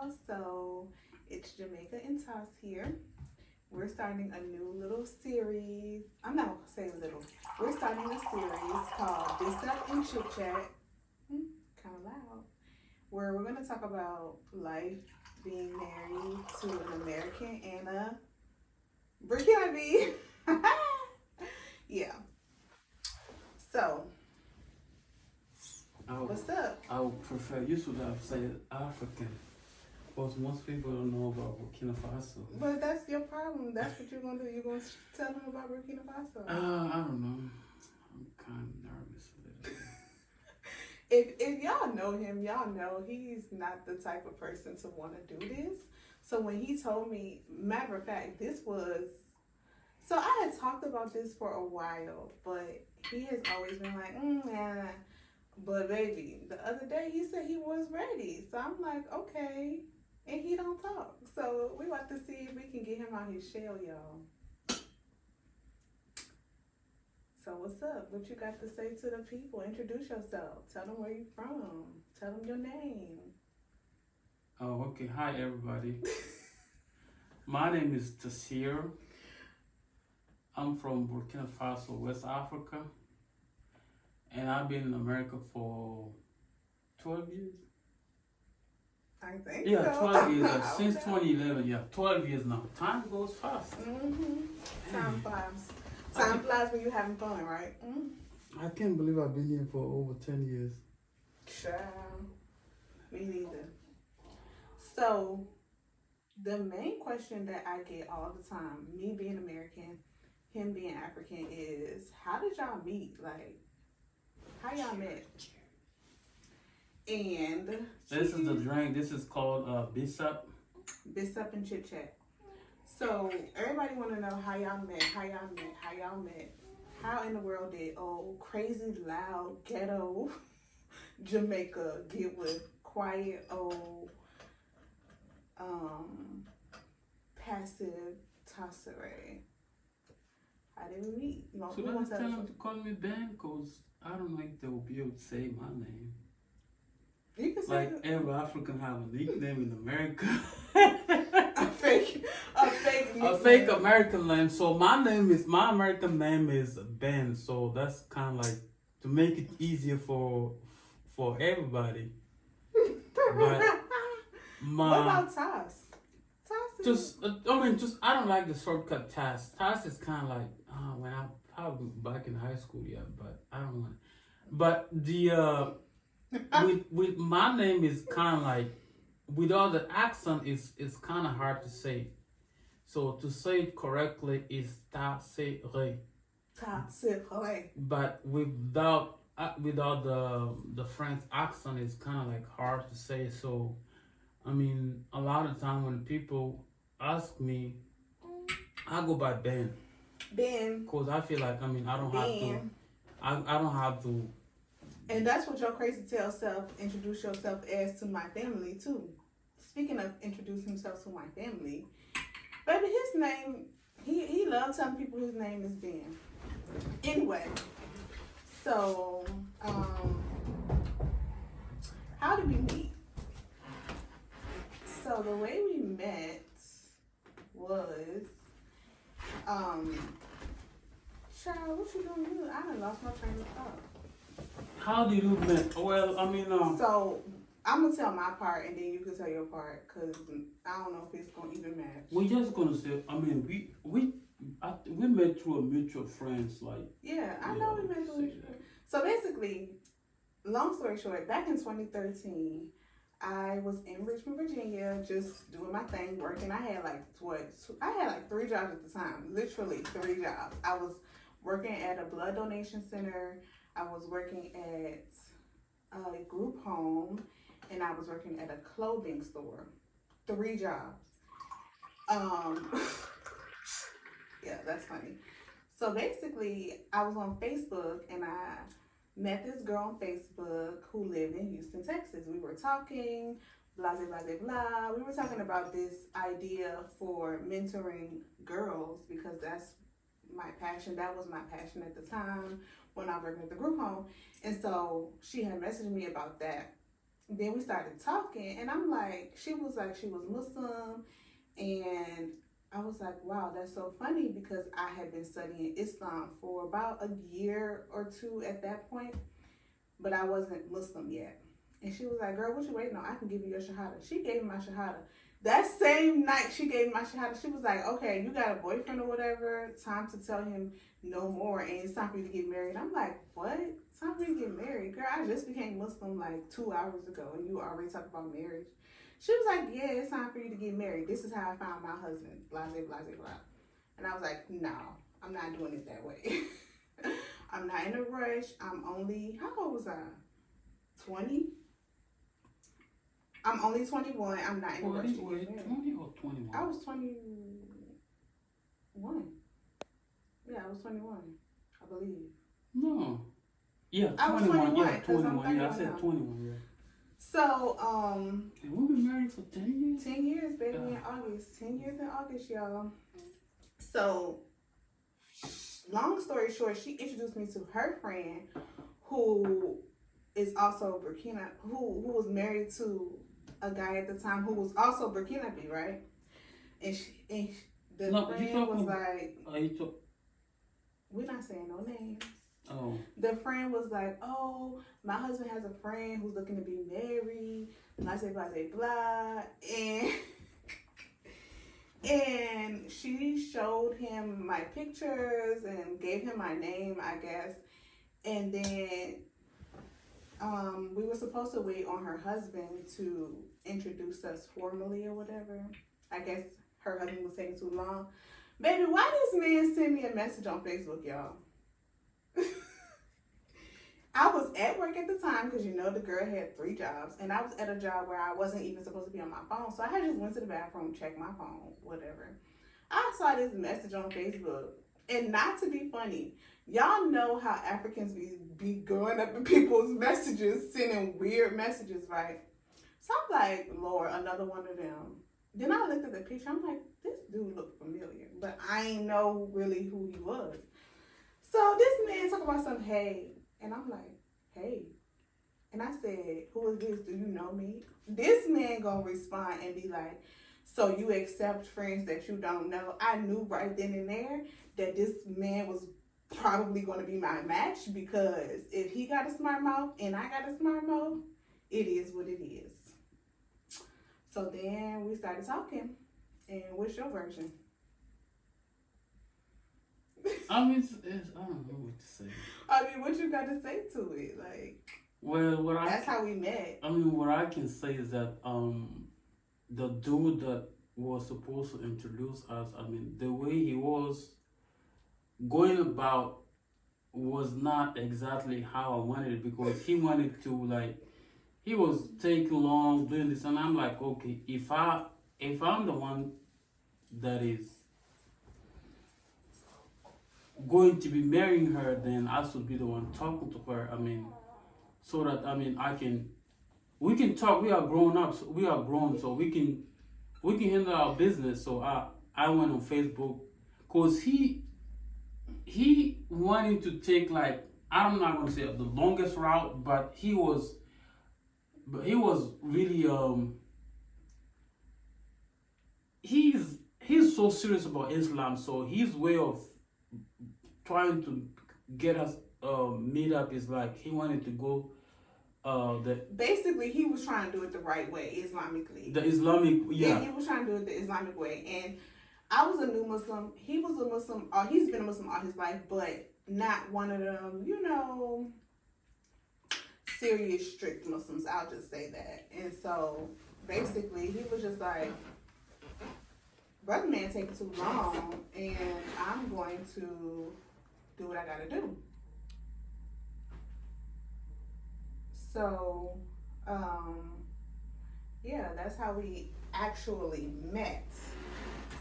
So it's Jamaica and Toss here. We're starting a new little series. I'm not gonna say little. We're starting a series called Bissap Chitchat. Kind of loud. Where we're gonna talk about life, being married to an American and a Burkina. Yeah. So what's up? I would prefer, you should have said African, because most people don't know about Burkina Faso. But that's your problem. That's what you're gonna do. You're gonna tell them about Burkina Faso. I don't know. I'm kind of nervous a little bit. If y'all know him, y'all know he's not the type of person to want to do this. So when he told me, matter of fact, this was. So I had talked about this for a while, but he has always been like, nah. But baby, the other day he said he was ready. So I'm like, okay. And he don't talk. So we about to see if we can get him out his shell, y'all. So what's up? What you got to say to the people? Introduce yourself. Tell them where you from. Tell them your name. Oh, okay. Hi, everybody. My name is Tassir. I'm from Burkina Faso, West Africa. And I've been in America for 12 years. I think Yeah, so. 12 years. Since 2011, yeah, 12 years now. Time goes fast. Time flies. Time flies when you're having fun, right? I can't believe I've been here for over 10 years. Child. Me neither. So, the main question that I get all the time, me being American, him being African, is how did y'all meet? Like, how y'all met? And this is the drink. This is called Bissap. Bissap and Chitchat. So everybody want to know how y'all met. How in the world did crazy loud ghetto Jamaica get with quiet old passive Tassere? How did we meet? No, So let's tell them to call me Ben, because I don't know if they will be able to say my name. You can say like every African have a nickname in America. a fake American name. So my American name is Ben. So that's kind of like to make it easier for everybody. But what about Toss? I don't like the shortcut Toss. Toss is kind of like when I probably back in high school, yeah. But I don't want. But the with my name is kind of like without the accent is kind of hard to say. So to say it correctly is Tassere. Tassere. But without the French accent, it's kind of like hard to say. So I mean, a lot of time when people ask me, I go by Ben. Ben. Cause I feel like I don't have to. I don't have to. And that's what your crazy tail self introduce yourself as to my family too. Speaking of introduce himself to my family, baby, his name, he loves telling people his name is Ben. Anyway, so how did we meet? So the way we met was child, what you doing? I done lost my train of thought. How did you meet? Well, So I'm gonna tell my part, and then you can tell your part, cause I don't know if it's gonna even match. We're just gonna say. We met through a mutual friends, like. Yeah, I know we met through mutual friends. So basically, long story short, back in 2013, I was in Richmond, Virginia, just doing my thing, working. I had like 3 jobs at the time, literally 3 jobs. I was working at a blood donation center. I was working at a group home, and I was working at a clothing store. 3 jobs. Yeah, that's funny. So basically, I was on Facebook, and I met this girl on Facebook who lived in Houston, Texas. We were talking, blah, blah, blah, blah, blah. We were talking about this idea for mentoring girls, because that's my passion. That was my passion at the time when I was working at the group home. And so she had messaged me about that. then we started talking, and I'm like, she was Muslim, and I was like, wow, that's so funny because I had been studying Islam for about a year or two at that point, but I wasn't Muslim yet. And she was like, girl, what you waiting on? I can give you your shahada. She gave me my shahada. That same night she gave me my shahada, she was like, okay, you got a boyfriend or whatever, time to tell him no more, and it's time for you to get married. I'm like, what? It's time for you to get married? Girl, I just became Muslim like 2 hours ago, and you already talking about marriage. She was like, yeah, it's time for you to get married. This is how I found my husband, blah, blah, blah, blah. And I was like, no, I'm not doing it that way. I'm not in a rush. I'm only, how old was I? 20? I'm only 21. I'm not in a rush to get married. 20 or 21? I was 21. Yeah, I was 21, I believe. No. Yeah, 21. I was 21, yeah, 21. Yeah, I said now. 21, yeah. So, And we've been married for 10 years? 10 years, baby, in August. 10 years in August, y'all. So, long story short, she introduced me to her friend who is also Burkina, who was married to a guy at the time who was also Burkinabe, right? And the friend was like, we're not saying no names. Oh. The friend was like, oh, my husband has a friend who's looking to be married, blah, blah, blah, blah. And she showed him my pictures and gave him my name, I guess. And then we were supposed to wait on her husband to introduce us formally or whatever. I guess her husband was taking too long. Baby, why this man send me a message on Facebook, y'all? I was at work at the time because, you know, the girl had 3 jobs. And I was at a job where I wasn't even supposed to be on my phone. So I had just went to the bathroom, checked my phone, whatever. I saw this message on Facebook. And not to be funny, y'all know how Africans be going up in people's messages, sending weird messages, right? So I'm like, Lord, another one of them. Then I looked at the picture. I'm like, this dude looked familiar. But I ain't know really who he was. So this man talking about some, hey. And I'm like, hey. And I said, who is this? Do you know me? This man gonna respond and be like, so you accept friends that you don't know? I knew right then and there that this man was probably going to be my match, because if he got a smart mouth and I got a smart mouth, it is what it is. So then we started talking. And what's your version? I mean, I don't know what to say. I mean, what you got to say to it? Like, well, that's how we met. I mean, what I can say is that the dude that was supposed to introduce us, I mean, the way he was going about was not exactly how I wanted it, because he wanted to, like, he was taking long doing this, and I'm like, okay, if I'm the one that is going to be marrying her, then I should be the one talking to her. I mean, so that, I mean, we can talk. We are grown up. So we are grown, so we can handle our business. So I went on Facebook, cause he wanted to take, like, I'm not gonna say the longest route, but he was really he's so serious about Islam. So his way of trying to get us meet up is like he wanted to go basically he was trying to do it the right way, Islamically. The Islamic, yeah. He was trying to do it the Islamic way. And I was a new Muslim. He was a Muslim. He's been a Muslim all his life, but not one of them, you know, serious, strict Muslims. I'll just say that. And so basically he was just like, brother man taking too long, and I'm going to do what I gotta do. So, yeah, that's how we actually met.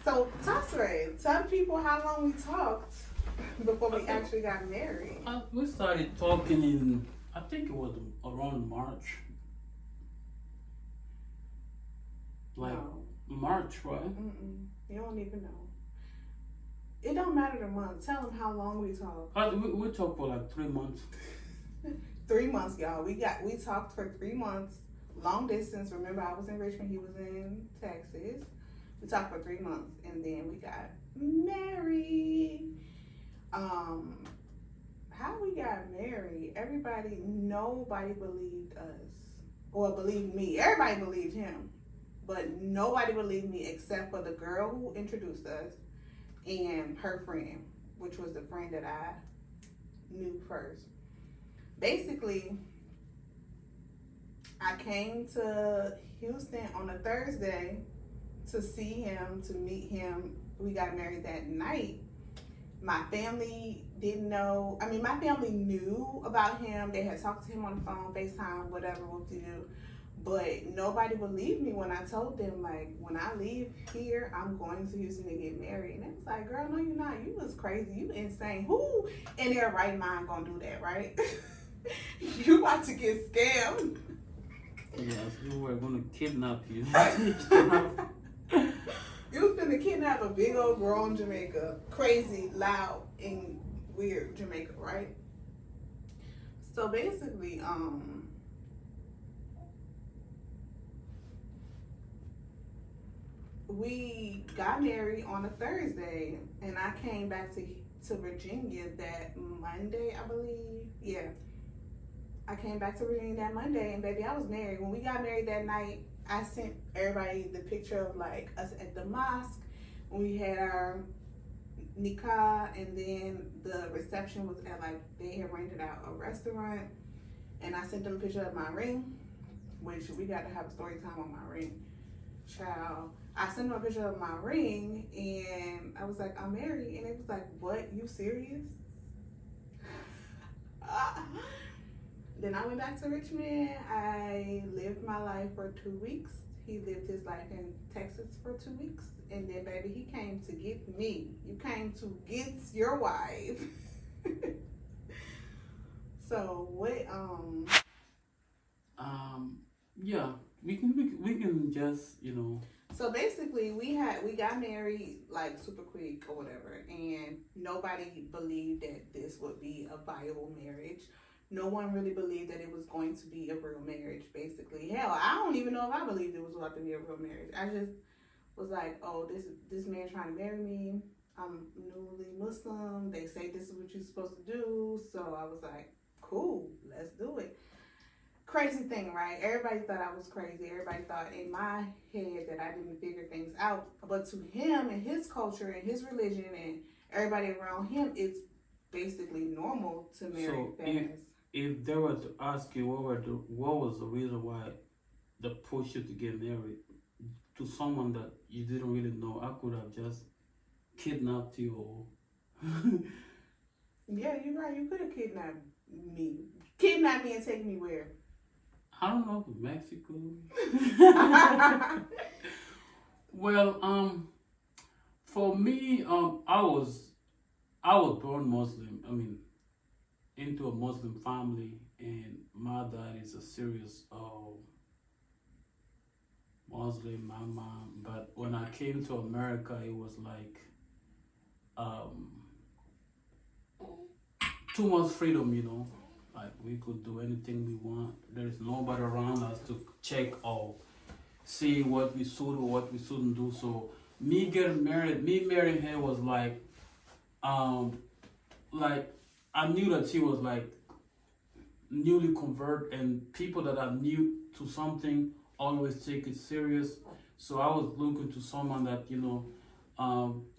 So, Tasre, tell the people how long we talked before we actually got married. We started talking in, I think it was around March. Like, no. March, right? You don't even know. It don't matter the month. Tell them how long we talked. We talked for like 3 months. 3 months, y'all. We talked for 3 months, long distance. Remember, I was in Richmond, he was in Texas. We talked for 3 months, and then we got married. How we got married? Nobody believed us, or believed me. Everybody believed him, but nobody believed me except for the girl who introduced us and her friend, which was the friend that I knew first. Basically, I came to Houston on a Thursday to see him, to meet him. We got married that night. My family didn't know. I mean, my family knew about him. They had talked to him on the phone, FaceTime, whatever, whoop-de-doo. But nobody believed me when I told them, like, when I leave here, I'm going to Houston to get married. And it was like, girl, no, you're not. You was crazy. You insane. Who in their right mind gonna do that, right? You about to get scammed. Yes, we were going to kidnap you. You was finna kidnap a big old grown Jamaica. Crazy, loud, and weird Jamaica, right? So basically, we got married on a Thursday, and I came back to Virginia that Monday, I believe. Yeah. I came back to Virginia that Monday, and baby, I was married. When we got married that night, I sent everybody the picture of like us at the mosque when we had our nikah, and then the reception was at like, they had rented out a restaurant, and I sent them a picture of my ring, which we got to have a story time on my ring. Child, I sent them a picture of my ring, and I was like, I'm married, and it was like, what? You serious? Then I went back to Richmond. I lived my life for 2 weeks. He lived his life in Texas for 2 weeks. And then, baby, he came to get me. You came to get your wife. So, what, yeah, we can just, So basically, we got married like super quick or whatever, and nobody believed that this would be a viable marriage. No one really believed that it was going to be a real marriage. Basically, hell, I don't even know if I believed it was about to be a real marriage. I just was like, oh, this man trying to marry me. I'm newly Muslim. They say this is what you're supposed to do. So I was like, cool, let's do it. Crazy thing, right? Everybody thought I was crazy. Everybody thought in my head that I didn't figure things out. But to him and his culture and his religion and everybody around him, it's basically normal to marry fast. If they were to ask you what was the reason why they pushed you to get married to someone that you didn't really know, I could have just kidnapped you or Yeah, you're right. You could have kidnapped me. Kidnap me and take me where? I don't know, Mexico. Well, for me, I was born Muslim. I mean, into a Muslim family, and my dad is a serious Muslim. My mom, but when I came to America, it was like too much freedom. Like we could do anything we want. There's nobody around us to check or see what we should or what we shouldn't do. So me marrying her was like I knew that she was like newly convert, and people that are new to something always take it serious. So I was looking to someone that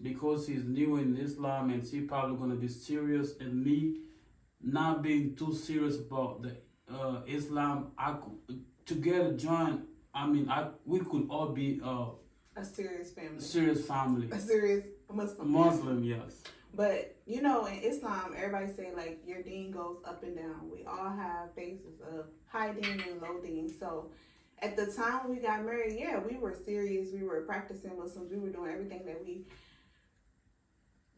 because he's new in Islam and she probably gonna be serious, and me not being too serious about the Islam, I could together join. I mean, we could all be a serious family. Serious family. A serious Muslim. Muslim, yes. But in Islam, everybody say like your deen goes up and down. We all have phases of high deen and low deen. So at the time we got married, yeah, we were serious. We were practicing Muslims. We were doing everything that we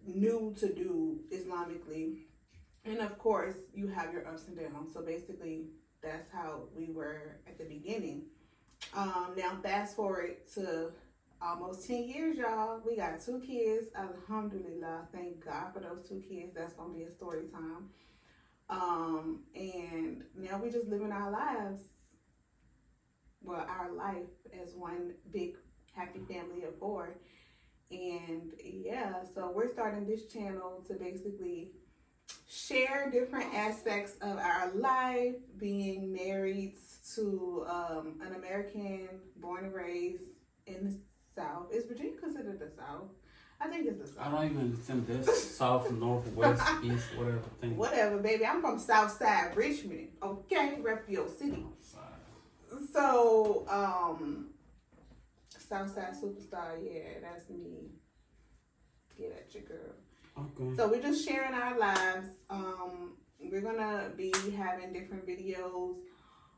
knew to do Islamically. And of course, you have your ups and downs. So basically, that's how we were at the beginning. Now, fast forward to almost 10 years, y'all. We got 2 kids. Alhamdulillah. Thank God for those 2 kids. That's going to be a story time. And now we just living our lives. well, our life as one big happy family of four. And yeah, so we're starting this channel to basically share different aspects of our life, being married to an American born and raised in the South. Is Virginia considered the South? I think it's the South. I don't even understand this. South, north, west, east, whatever thing. Whatever, baby. I'm from South Side Richmond. Okay, rep your city. So, Southside Superstar, yeah, that's me. Get at your girl. Okay. So we're just sharing our lives. We're gonna be having different videos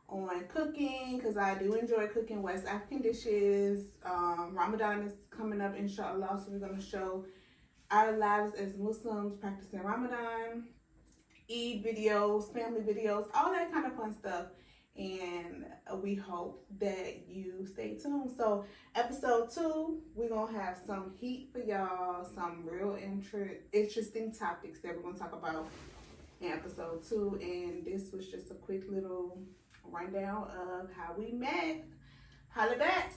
on cooking because I do enjoy cooking West African dishes. Ramadan is coming up, inshallah, so we're gonna show our lives as Muslims practicing Ramadan, Eid videos, family videos, all that kind of fun stuff. And we hope that you stay tuned. So episode 2, we're gonna have some heat for y'all, some real interesting topics that we're gonna talk about in episode 2. And this was just a quick little rundown of how we met. Holla back.